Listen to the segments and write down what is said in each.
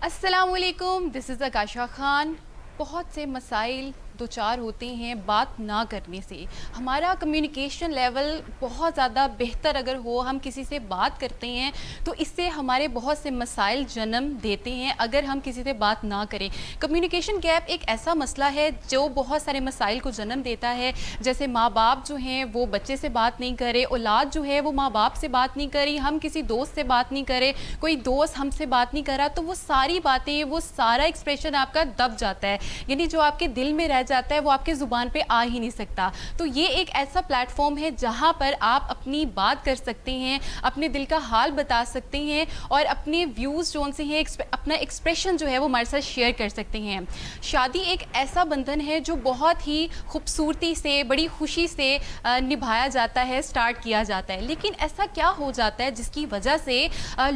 अस्सलाम वालेकुम, this is आकाशा Khan. बहुत से मसाइल दो चार होते हैं बात ना करने से। हमारा कम्युनिकेशन लेवल बहुत ज़्यादा बेहतर अगर हो, हम किसी से बात करते हैं तो इससे हमारे बहुत से मसाइल जन्म देते हैं अगर हम किसी से बात ना करें। कम्युनिकेशन गैप एक ऐसा मसला है जो बहुत सारे मसाइल को जन्म देता है। जैसे माँ बाप जो हैं वो बच्चे से बात नहीं करे, औलाद जो है वो माँ बाप से बात नहीं करी, हम किसी दोस्त से बात नहीं करें, कोई दोस्त हमसे बात नहीं करा, तो वो सारी बातें, वो सारा एक्सप्रेशन आपका दब जाता है। यानी जो आपके दिल में रह जाता है वो आपके ज़ुबान पे आ ही नहीं सकता। तो ये एक ऐसा प्लेटफॉर्म है जहाँ पर आप अपनी बात कर सकते हैं, अपने दिल का हाल बता सकते हैं और अपने व्यूज़ जो उनसे हैं अपना एक्सप्रेशन जो है वो हमारे साथ शेयर कर सकते हैं। शादी एक ऐसा बंधन है जो बहुत ही खूबसूरती से, बड़ी खुशी से निभाया जाता है, स्टार्ट किया जाता है। लेकिन ऐसा क्या हो जाता है जिसकी वजह से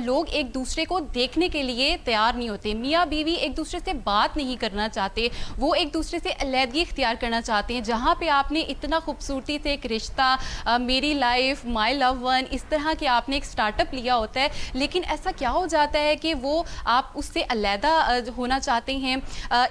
लोग एक दूसरे को देखने के लिए तैयार नहीं होते। मियाँ बीवी एक दूसरे से बात नहीं करना चाहते, वो एक दूसरे से अलहदगी इख्तियार करना चाहते हैं। जहाँ पे आपने इतना खूबसूरती से एक रिश्ता, मेरी लाइफ, माय लव वन, इस तरह के आपने एक स्टार्टअप लिया होता है, लेकिन ऐसा क्या हो जाता है कि वो आप उससे अलहदा होना चाहते हैं।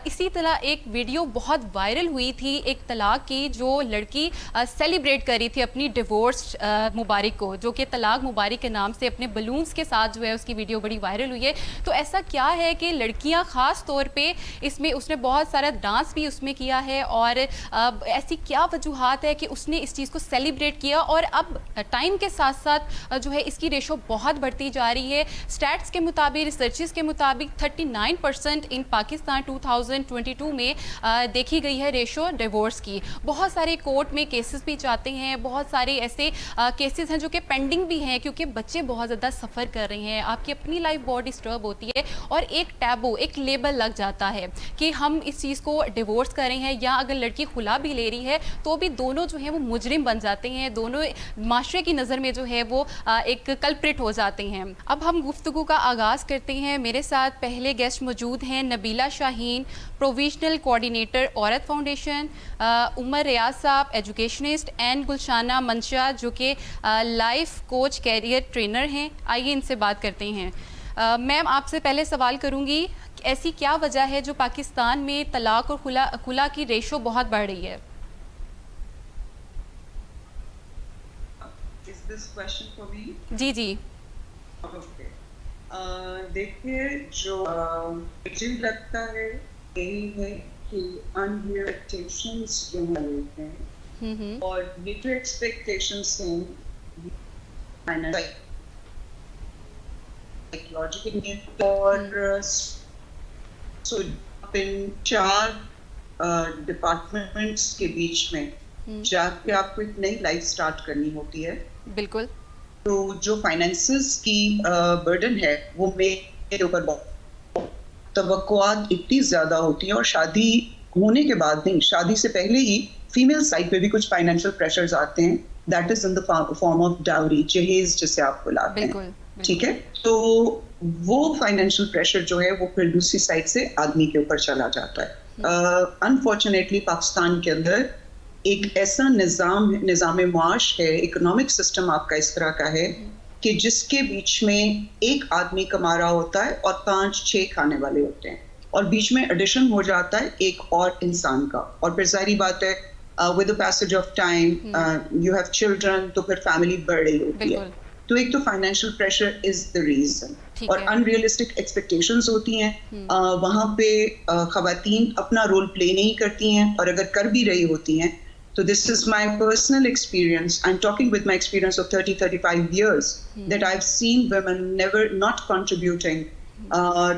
इसी तरह एक वीडियो बहुत वायरल हुई थी एक तलाक की, जो लड़की सेलिब्रेट कर रही थी अपनी डिवोर्स मुबारक को, जो कि तलाक मुबारक के नाम से अपने बलून्स के साथ जो है उसकी वीडियो बड़ी वायरल हुई है। तो ऐसा क्या है कि लड़कियां ख़ास तौर पे इसमें, उसने बहुत सारा डांस भी उसमें किया है, और ऐसी क्या वजूहात है कि उसने इस चीज़ को सेलिब्रेट किया, और अब टाइम के साथ साथ जो है इसकी रेशो बहुत बढ़ती जा रही है। स्टैट्स के मुताबिक, रिसर्चेस के मुताबिक 39% इन पाकिस्तान 2022 में देखी गई है रेशो डिवोर्स की। बहुत सारे कोर्ट में केसेस भी जाते हैं, बहुत सारे ऐसे केसेस हैं जो कि पेंडिंग भी हैं, क्योंकि बच्चे बहुत ज़्यादा सफ़र कर रहे हैं, आपकी अपनी लाइफ बहुत डिस्टर्ब होती है, और एक टैबू, एक लेबल लग जाता है कि हम इस चीज़ को डिवोर्स कर रहे हैं, या अगर लड़की खुला भी ले रही है तो भी दोनों जो हैं वो मुजरिम बन जाते हैं, दोनों माशरे की नज़र में जो है वो एक कल्प्रिट हो जाते हैं। अब हम गुफ्तगू का आगाज़ करते हैं। मेरे साथ पहले गेस्ट मौजूद हैं नबीला शाहीन, प्रोविजनल कोऑर्डिनेटर औरत फाउंडेशन, उमर रियाज साहब, एजुकेशनिस्ट, एंड गुलशाना मंशा जो कि लाइफ कोच, कैरियर ट्रेनर हैं। आइए इनसे बात करते हैं। मैम, आपसे पहले सवाल करूंगी, ऐसी क्या वजह है जो पाकिस्तान में तलाक और खुला की रेशो बहुत बढ़ रही है? Is this question for me? Ji ji. Okay. देखिए, जो मुझे लगता है यही है कि unreal expectations जो हम लेते हैं, और ये जो expectations हैं psychological और so इन चार डिपार्टमेंट्स के बीच में जाके आपको एक नई लाइफ स्टार्ट करनी होती है। बिल्कुल। तो जो फाइनेंसेस की बर्डन है वो मेरे ऊपर तवक्कुआत इतनी ज़्यादा होती है, और शादी होने के बाद नहीं, शादी से पहले ही फीमेल साइड पे भी कुछ फाइनेंशियल प्रेशर्स आते हैं। That is in the form of dowry, जहेज जिसे आप बुलाते हैं, ठीक है। तो वो फाइनेंशियल प्रेशर जो है वो फिर दूसरी साइड से आदमी के ऊपर चला जाता है। अनफॉर्चुनेटली पाकिस्तान के अंदर एक ऐसा निज़ाम मुआश है, इकोनॉमिक सिस्टम आपका इस तरह का है कि जिसके बीच में एक आदमी कमा रहा होता है और 5-6 खाने वाले होते हैं, और बीच में एडिशन हो जाता है एक और इंसान का, और फिर सारी बात है with the passage of time you have children, तो फिर फैमिली बढ़ रही होती है। तो एक तो financial pressure is the reason, और अनरियलिस्टिक एक्सपेक्टेशंस होती हैं। वहाँ पे खवातीन अपना रोल प्ले नहीं करती हैं, और अगर कर भी रही होती हैं तो this is my personal experience. I'm talking with my experience of 30-35 years that I've seen women never not contributing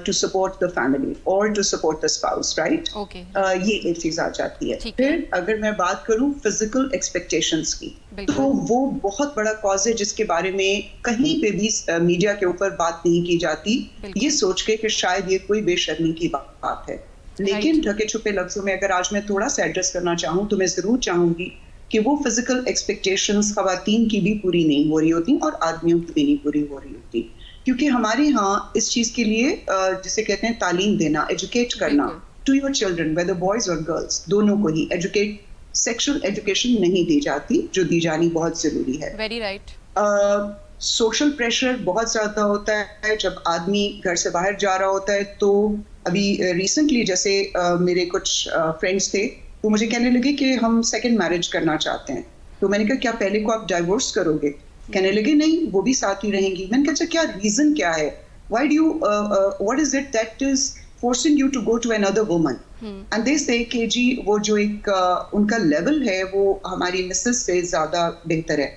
to support the family or to support the spouse, right? Okay. ये एक चीज आ जाती है। फिर अगर मैं बात करूं physical expectations की, तो वो बहुत बड़ा कॉज है जिसके बारे में कहीं पे भी मीडिया के ऊपर बात नहीं की जाती, ये सोच के कि शायद ये कोई बेशर्मी की बात है। लेकिन ढके छुपे लफ्जों में अगर आज मैं थोड़ा सा एड्रेस करना चाहूँ तो मैं जरूर चाहूंगी कि वो फिजिकल एक्सपेक्टेशंस खवातीन की भी पूरी नहीं हो रही होती और आदमियों की भी नहीं पूरी हो रही होती, क्योंकि हमारे यहाँ इस चीज के लिए जिसे कहते हैं तालीम देना, एजुकेट करना to your children whether boys और गर्ल्स, दोनों को ही सेक्सुअल एजुकेशन नहीं दी जाती, जो दी जानी बहुत जरूरी है। Very right. सोशल प्रेशर बहुत ज़्यादा होता है जब आदमी घर से बाहर जा रहा होता है. तो अभी रिसेंटली जैसे मेरे कुछ फ्रेंड्स थे, वो मुझे कहने लगे कि हम सेकंड मैरिज करना चाहते हैं. तो मैंने कहा क्या पहले को आप डाइवोर्स करोगे? कहने लगे नहीं, वो भी साथ ही रहेंगी. मैंने कहा अच्छा क्या रीज़न क्या है? Why do you what is it that is forcing you to go to another woman? And they say कि जी वो जो एक उनका लेवल है वो हमारी मिसेस से ज़्यादा बेहतर है.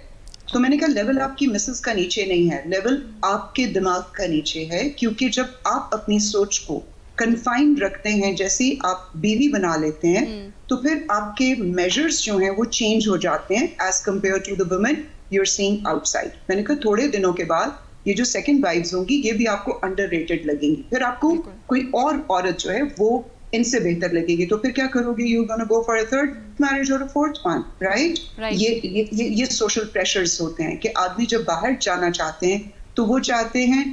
तो मैंने कहा लेवल आपकी मिसेस का नीचे नहीं है, लेवल आपके दिमाग का नीचे है. क्योंकि जब आप अपनी सोच को कन्फाइंड रखते हैं, जैसे ही आप बीवी बना लेते हैं, तो फिर आपके मेजर्स जो हैं वो चेंज हो जाते हैं as compared to the women you are seeing outside. मैंने कहा थोड़े दिनों के बाद ये जो सेकंड वाइफ्स होंगी ये भी आपको अंडररेटेड लगेंगी, फिर आपको कोई और औरत जो है वो इनसे बेहतर लगेगी. तो फिर क्या करोगे? You gonna go for a third marriage और अ फोर्थ वन, राइट? ये सोशल प्रेशर्स होते हैं कि आदमी जब बाहर जाना चाहते हैं तो वो चाहते हैं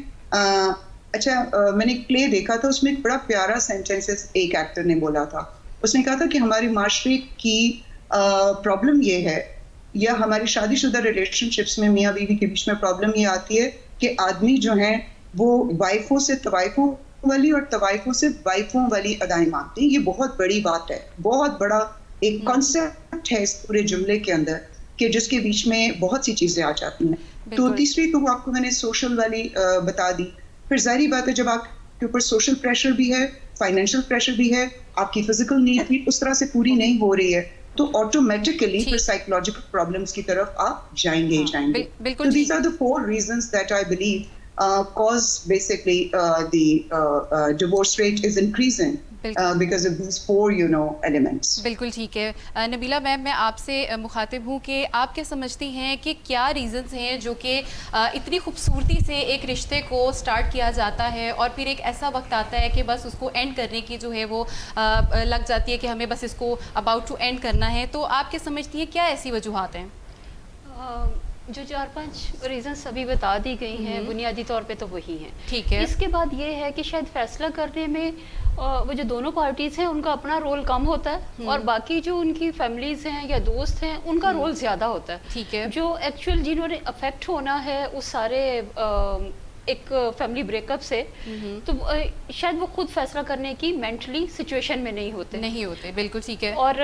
मैंने एक प्ले देखा था, उसमें एक बड़ा प्यारा सेंटेंस एक एक्टर ने बोला था. उसने कहा था कि हमारी माशरे की प्रॉब्लम ये है, या हमारी शादीशुदा रिलेशनशिप्स में मियाँ बीवी के बीच में प्रॉब्लम ये आती है कि आदमी जो है वो वाइफों से तवाइफों वाली और तवाइफों से वाइफों वाली अदाएं मांगते हैं. ये बहुत बड़ी बात है, बहुत बड़ा एक कॉन्सेप्ट है इस पूरे जुमले के अंदर कि जिसके बीच में बहुत सी चीजें आ जाती हैं. तो तीसरी तो आपको मैंने सोशल वाली बता दी. फिर जाहिर बात है जब आपके ऊपर सोशल प्रेशर भी है, फाइनेंशियल प्रेशर भी है, आपकी फिजिकल नीड भी उस तरह से पूरी नहीं हो रही है, तो ऑटोमेटिकली फिर साइकोलॉजिकल प्रॉब्लम्स की तरफ आप जाएंगे ही जाएंगे. So these are the 4 reasons that I believe cause basically the divorce rate is increasing because of these 4 elements. बिल्कुल ठीक है. नबीला मैम, मैं आपसे मुखातिब हूँ कि आप क्या समझती हैं कि क्या रीज़न्स हैं जो कि इतनी खूबसूरती से एक रिश्ते को स्टार्ट किया जाता है और फिर एक ऐसा वक्त आता है कि बस उसको एंड करने की जो है वो लग जाती है कि हमें बस इसको अबाउट टू एंड करना है. तो आप क्या समझती हैं, क्या ऐसी वजूहात हैं? जो 4-5 रीजंस अभी बता दी गई हैं, बुनियादी तौर पे तो वही हैं. ठीक है. इसके बाद ये है कि शायद फैसला करने में वो जो दोनों पार्टीज हैं उनका अपना रोल कम होता है और बाकी जो उनकी फैमिलीज हैं या दोस्त हैं उनका रोल ज़्यादा होता है. ठीक है. जो एक्चुअल जिन्होंने अफेक्ट होना है उस सारे एक फैमिली ब्रेकअप से, तो शायद वो खुद फैसला करने की मेंटली सिचुएशन में नहीं होते. बिल्कुल ठीक है. और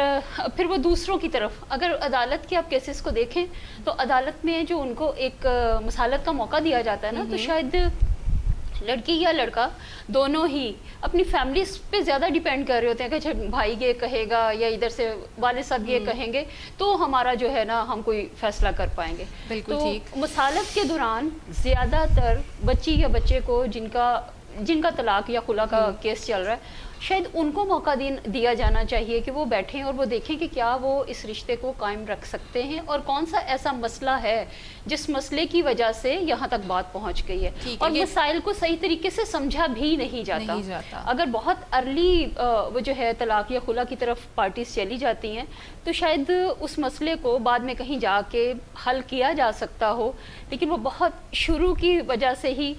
फिर वो दूसरों की तरफ, अगर अदालत के आप केसेस को देखें तो अदालत में जो उनको एक मसालत का मौका दिया जाता है ना, तो शायद लड़की या लड़का दोनों ही अपनी फैमिली पे ज़्यादा डिपेंड कर रहे होते हैं कि अच्छा भाई ये कहेगा या इधर से वाले साहब ये कहेंगे तो हमारा जो है ना हम कोई फैसला कर पाएंगे. बिल्कुल तो ठीक. मसालत के दौरान ज़्यादातर बच्ची या बच्चे को जिनका तलाक या खुला का केस चल रहा है, शायद उनको मौका दिया जाना चाहिए कि वो बैठें और वो देखें कि क्या वो इस रिश्ते को कायम रख सकते हैं और कौन सा ऐसा मसला है जिस मसले की वजह से यहाँ तक बात पहुँच गई है. और मसाइल को सही तरीके से समझा भी नहीं जाता. अगर बहुत अर्ली वो जो है तलाक या खुला की तरफ पार्टीज चली जाती हैं तो शायद उस मसले को बाद में कहीं जाके हल किया जा सकता हो, लेकिन वो बहुत शुरू की वजह से ही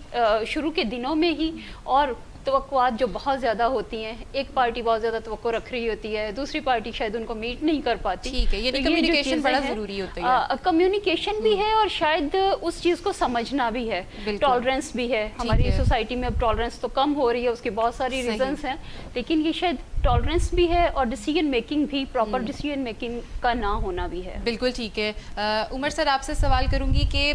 शुरू के दिनों में ही और तवक्कुआत जो बहुत ज़्यादा होती हैं, एक पार्टी बहुत ज़्यादा तवक्को रख रही होती है, दूसरी पार्टी शायद उनको मीट नहीं कर पाती. ठीक है. यानी कम्युनिकेशन बड़ा ज़रूरी होता है. कम्युनिकेशन भी है और शायद उस चीज़ को समझना भी है. टॉलरेंस भी है. हमारी सोसाइटी में अब टॉलरेंस तो कम हो रही है, उसके बहुत सारी रीजंस हैं, लेकिन ये शायद टॉलरेंस भी है और डिसीजन मेकिंग भी, प्रॉपर डिसीजन मेकिंग का ना होना भी है. बिल्कुल ठीक है. उमर सर, आपसे सवाल करूँगी कि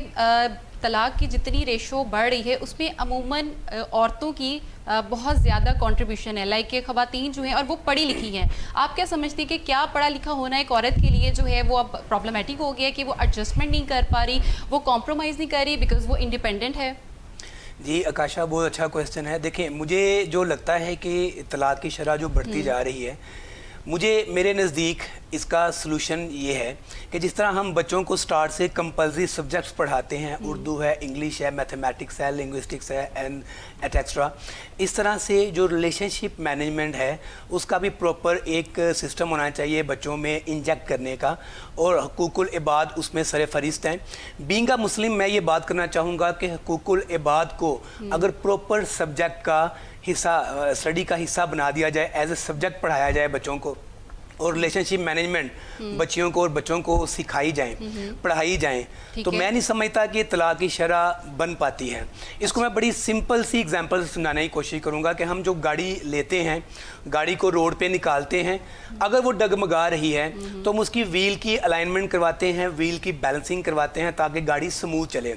तलाक की जितनी रेशो बढ़ रही है उसमें अमूमन औरतों की बहुत ज़्यादा कंट्रीब्यूशन है. लाइक कि ख़वातीन जो हैं और वो पढ़ी लिखी हैं, आप क्या समझती हैं कि क्या पढ़ा लिखा होना एक औरत के लिए जो है वो अब प्रॉब्लमेटिक हो गया है कि वो एडजस्टमेंट नहीं कर पा रही, वो कॉम्प्रोमाइज़ नहीं कर रही बिकॉज वो इंडिपेंडेंट है? जी आकाशा, बहुत अच्छा क्वेश्चन है. देखिए, मुझे जो लगता है कि तलाक की शरह जो बढ़ती जा रही है, मेरे नज़दीक इसका सलूशन ये है कि जिस तरह हम बच्चों को स्टार्ट से कंपल्सरी सब्जेक्ट्स पढ़ाते हैं, उर्दू है, इंग्लिश है, मैथमेटिक्स है, लिंग्विस्टिक्स है एंड एटसेट्रा, इस तरह से जो रिलेशनशिप मैनेजमेंट है उसका भी प्रॉपर एक सिस्टम होना चाहिए बच्चों में इंजेक्ट करने का, और हुकूकुल इबाद उसमें सर फहरिस्त हैं. बीइंग अ मुस्लिम मैं ये बात करना चाहूँगा कि हुकूकुल इबाद को अगर प्रॉपर सब्जेक्ट का हिस्सा, स्टडी का हिस्सा बना दिया जाए, एज ए सब्जेक्ट पढ़ाया जाए बच्चों को, और रिलेशनशिप मैनेजमेंट बच्चियों को और बच्चों को सिखाई जाए, पढ़ाई जाए, तो मैं नहीं समझता कि तलाक की शरह बन पाती है। इसको मैं बड़ी सिंपल सी एग्जांपल सुनाने की कोशिश करूंगा कि हम जो गाड़ी लेते हैं, गाड़ी को रोड पे निकालते हैं, अगर वो डगमगा रही है तो हम उसकी व्हील की अलाइनमेंट करवाते हैं, व्हील की बैलेंसिंग करवाते हैं ताकि गाड़ी स्मूथ चले।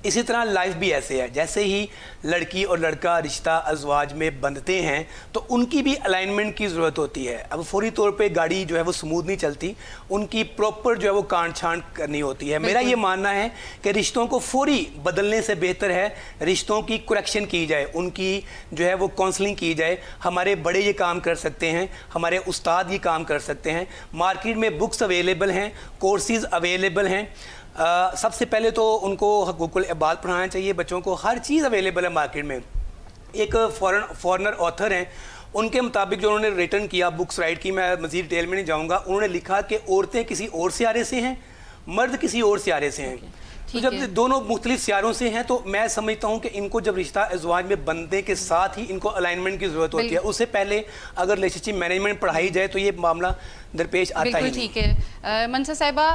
इसी तरह लाइफ भी ऐसे है, जैसे ही लड़की और लड़का रिश्ता अज़वाज में बंधते हैं तो उनकी भी अलाइनमेंट की ज़रूरत होती है। अब फौरी तौर पे गाड़ी जो है वो स्मूथ नहीं चलती, उनकी प्रॉपर जो है वो काट छांट करनी होती है। मेरा ये मानना है कि रिश्तों को फौरी बदलने से बेहतर है रिश्तों की करेक्शन की जाए, उनकी जो है वो काउंसलिंग की जाए। हमारे बड़े ये काम कर सकते हैं, हमारे उस्ताद ये काम कर सकते हैं, मार्केट में बुक्स अवेलेबल हैं, कोर्सेज़ अवेलेबल हैं। सबसे पहले तो उनको हुकूकुल इबाद पढ़ाना चाहिए बच्चों को, हर चीज़ अवेलेबल है मार्केट में। एक फॉरेनर ऑथर हैं, उनके मुताबिक जो उन्होंने रिटर्न किया, बुक्स राइट की, मैं मज़ीद डिटेल में नहीं जाऊँगा, उन्होंने लिखा कि औरतें किसी और सियारे से हैं, मर्द किसी और सियारे से हैं। तो जब दोनों मुख्तलिफ सियारों से हैं तो मैं समझता हूँ कि इनको जब रिश्ता अज़वाज में बनने के साथ ही इनको अलाइनमेंट की ज़रूरत होती है। उससे पहले अगर रिलेशनशिप मैनेजमेंट पढ़ाई जाए तो ये मामला दरपेश आता ही नहीं। ठीक है। मनसा साहिबा,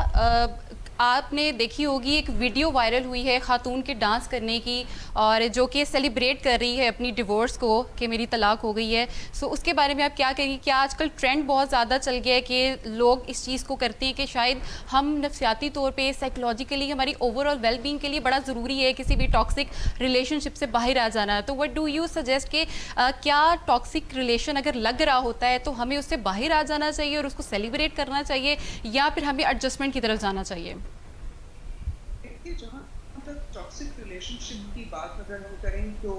आपने देखी होगी एक वीडियो वायरल हुई है खातून के डांस करने की, और जो कि सेलिब्रेट कर रही है अपनी डिवोर्स को कि मेरी तलाक हो गई है। सो उसके बारे में आप क्या कहेंगे? क्या आजकल ट्रेंड बहुत ज़्यादा चल गया है कि लोग इस चीज़ को करते हैं कि शायद हम नफ्सियाती तौर पे, साइकोलॉजिकली, हमारी ओवरऑल वेलबींग के लिए बड़ा ज़रूरी है किसी भी टॉक्सिक रिलेशनशिप से बाहर आ जाना? तो व्हाट डू यू सजेस्ट कि क्या टॉक्सिक रिलेशन अगर लग रहा होता है तो हमें उससे बाहर आ जाना चाहिए और उसको सेलिब्रेट करना चाहिए, या फिर हमें एडजस्टमेंट की तरफ जाना चाहिए? जहाँ तक टॉक्सिक रिलेशनशिप की बात अगर हम करें तो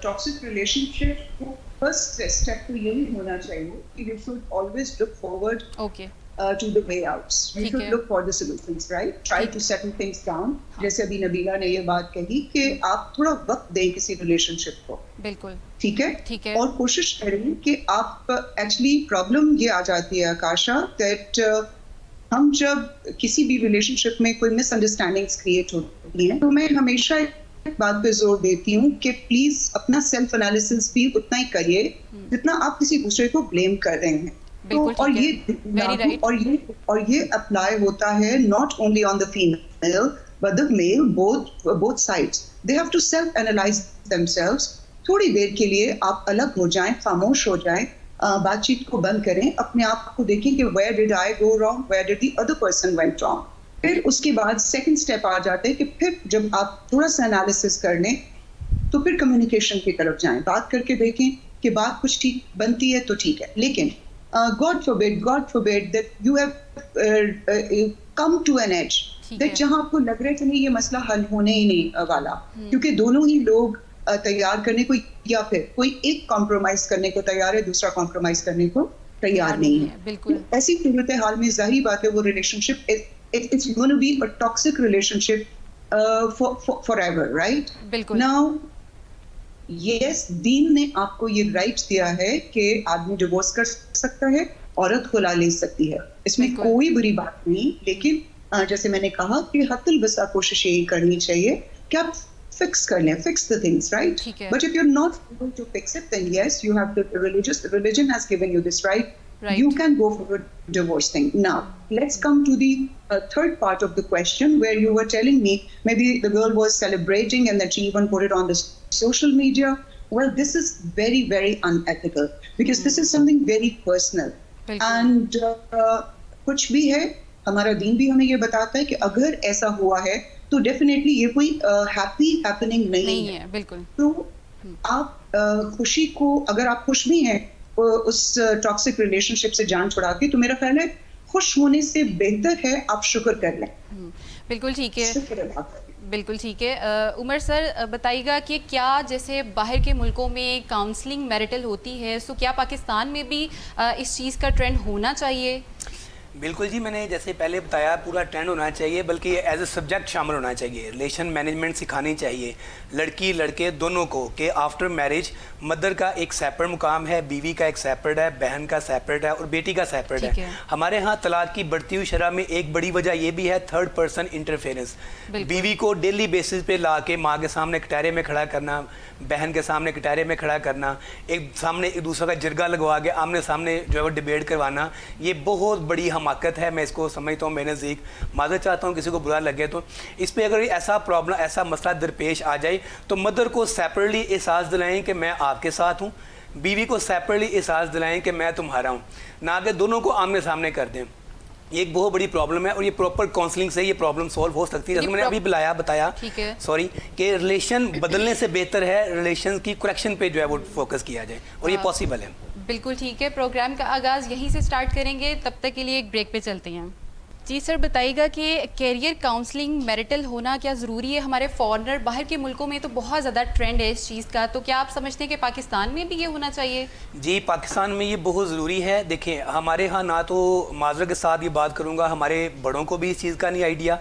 टॉक्सिक रिलेशनशिप को फर्स्ट स्टेप तो यही होना चाहिए कि you should always look forward to the way outs. You should look for the solutions, right? Try to settle things down. जैसे अभी नबीला ने ये बात कही कि आप थोड़ा वक्त दें किसी रिलेशनशिप को। बिल्कुल। ठीक है? ठीक है। और कोशिश करें कि आप एक्चुअली प्रॉब्लम ये आ जाती है आकाशा दैट हम जब किसी भी रिलेशनशिप में कोई मिसअंडरस्टैंडिंग्स क्रिएट होती हैं तो मैं हमेशा एक बात पे जोर देती हूँ कि प्लीज अपना सेल्फ एनालिसिस भी उतना ही करिए जितना आप किसी दूसरे को ब्लेम कर रहे हैं। तो और ये अप्लाई होता है not only on the female but the male, both sides they have to self analyse themselves. थोड़ी देर के लिए आप अलग हो जाएं, खामोश हो जाएं, बातचीत को बंद करें, अपने आप को देखें कि where did I go wrong, where did the other person went wrong. फिर उसके बाद सेकंड स्टेप आ जाते हैं कि फिर जब आप थोड़ा सा एनालिसिस कर लें तो फिर कम्युनिकेशन की तरफ जाएं, बात करके देखें कि बात कुछ ठीक बनती है तो ठीक है। लेकिन God forbid that you have come to an edge that जहां आपको लग रहा है कि नहीं ये मसला हल होने ही नहीं वाला, क्योंकि दोनों ही लोग तैयार करने को या फिर कोई एक कॉम्प्रोमाइज करने को तैयार है, दूसरा कॉम्प्रोमाइज करने को तैयार नहीं है। बिल्कुल। ऐसी सूरत हाल में जाहिर बात है वो relationship it's going to be a toxic relationship forever, right? बिल्कुल। Now यस, दीन ने आपको ये राइट दिया है कि आदमी डिवोर्स कर सकता है, औरत खुला ले सकती है, इसमें कोई बुरी बात नहीं। लेकिन जैसे मैंने कहा कि हत्तुल बसा कोशिश यही करनी चाहिए कि आप फिक्स कर लें, fix the things, right? But if you are not able to fix it then yes you have the religion has given you this right. You can go for a divorce thing. Now, let's come to the third part of the question where you were telling me maybe the girl was celebrating and then she even put it on the social media. Well, this is very, very unethical because this is something very personal. And कुछ भी है, हमारा दीन भी हमें ये बताता है कि अगर ऐसा हुआ है तो डेफिनेटली ये कोई हैप्पी हैपनिंग नहीं है। बिल्कुल। तो आप खुशी को, अगर आप खुश भी हैं उस टॉक्सिक रिलेशनशिप से जान छुड़ा के, तो मेरा ख्याल है खुश होने से बेहतर है आप शुक्र कर लें। बिल्कुल ठीक है, बिल्कुल ठीक है। उमर सर बताइएगा कि क्या जैसे बाहर के मुल्कों में काउंसलिंग मैरिटल होती है, सो क्या पाकिस्तान में भी इस चीज़ का ट्रेंड होना चाहिए? بالکل جی, میں نے جیسے پہلے بتایا پورا ٹرینڈ ہونا چاہیے, بلکہ ایز اے سبجیکٹ شامل ہونا چاہیے. ریلیشن مینجمنٹ سکھانی چاہیے لڑکی لڑکے دونوں کو, کہ آفٹر میرج مدر کا ایک سیپریٹ مقام ہے, بیوی کا ایک سیپریٹ ہے, بہن کا سیپریٹ ہے اور بیٹی کا سیپریٹ ہے. ہمارے ہاں طلاق کی بڑھتی ہوئی شرح میں ایک بڑی وجہ یہ بھی ہے تھرڈ پرسن انٹرفیئرنس. بیوی کو ڈیلی بیسس پہ لا کے ماں کے سامنے کٹہرے میں کھڑا کرنا, بہن کے سامنے کٹہرے میں کھڑا کرنا, ایک سامنے ایک دوسرے کا جرگہ لگوا کے آمنے سامنے جو ہے وہ ڈیبیٹ کروانا, یہ بہت بڑی حماقت ہے. میں اس کو سمجھتا ہوں, میں نزدیک معذرت چاہتا ہوں کسی کو برا لگے تو. اس پہ اگر ایسا پرابلم ایسا مسئلہ درپیش آ جائے تو مدر کو سیپریٹلی احساس دلائیں کہ میں آپ کے ساتھ ہوں, بیوی کو سیپریٹلی احساس دلائیں کہ میں تمہارا ہوں, نہ کہ دونوں کو آمنے سامنے کر دیں. یہ ایک بہت بڑی پرابلم ہے اور یہ پراپر کاؤنسلنگ سے یہ پرابلم سولو ہو سکتی ہے. جیسے میں نے ابھی بتایا سوری کہ ریلیشن بدلنے سے بہتر ہے ریلیشن کی کریکشن پہ جو ہے وہ فوکس کیا جائے, اور یہ پاسبل ہے. بالکل ٹھیک ہے, پروگرام کا آغاز یہیں سے سٹارٹ کریں گے, تب تک کے لیے ایک بریک پہ چلتے ہیں. جی سر, بتائیے گا کہ کیریئر کاؤنسلنگ میرٹل ہونا کیا ضروری ہے؟ ہمارے فارنر باہر کے ملکوں میں تو بہت زیادہ ٹرینڈ ہے اس چیز کا, تو کیا آپ سمجھتے ہیں کہ پاکستان میں بھی یہ ہونا چاہیے؟ جی پاکستان میں یہ بہت ضروری ہے. دیکھیں ہمارے ہاں نہ تو معذرت کے ساتھ یہ بات کروں گا, ہمارے بڑوں کو بھی اس چیز کا نہیں آئیڈیا,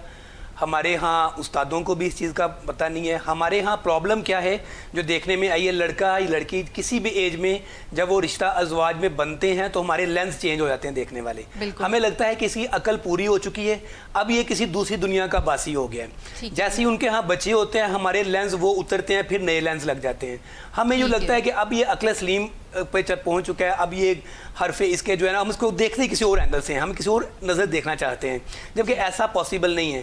ہمارے ہاں استادوں کو بھی اس چیز کا پتہ نہیں ہے. ہمارے ہاں پرابلم کیا ہے جو دیکھنے میں آئی ہے, لڑکا یا لڑکی کسی بھی ایج میں جب وہ رشتہ ازواج میں بنتے ہیں تو ہمارے لینس چینج ہو جاتے ہیں دیکھنے والے. ہمیں لگتا ہے کہ اس کی عقل پوری ہو چکی ہے, اب یہ کسی دوسری دنیا کا باسی ہو گیا ہے. جیسے ہی ان کے ہاں بچے ہوتے ہیں ہمارے لینس وہ اترتے ہیں, پھر نئے لینس لگ جاتے ہیں. ہمیں یوں لگتا ہے کہ اب یہ عقل سلیم پہ پہنچ چکا ہے, اب یہ حرف اس کے جو ہے نا ہم اس کو دیکھتے ہیں کسی اور اینگل سے, ہم کسی اور نظر دیکھنا چاہتے ہیں, جبکہ ایسا پاسبل نہیں ہے.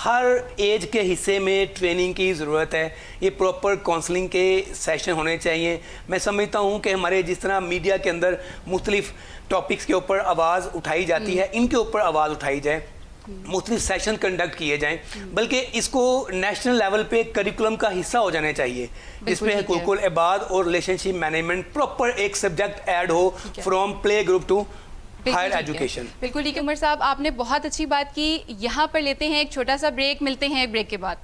ہر ایج کے حصے میں ٹریننگ کی ضرورت ہے. یہ پراپر کاؤنسلنگ کے سیشن ہونے چاہیے. میں سمجھتا ہوں کہ ہمارے جس طرح میڈیا کے اندر مختلف ٹاپکس کے اوپر آواز اٹھائی جاتی ہے, ان کے اوپر آواز اٹھائی جائے, مختلف سیشن کنڈکٹ کیے جائیں, بلکہ اس کو نیشنل لیول پہ کریکولم کا حصہ ہو جانا چاہیے, جس میں حقوق العباد اور ریلیشن شپ مینجمنٹ پراپر ایک سبجیکٹ ایڈ ہو from play group to higher education. بالکل ٹھیک ہے عمر صاحب, آپ نے بہت اچھی بات کی. یہاں پر لیتے ہیں ایک چھوٹا سا بریک, ملتے ہیں ایک بریک کے بعد.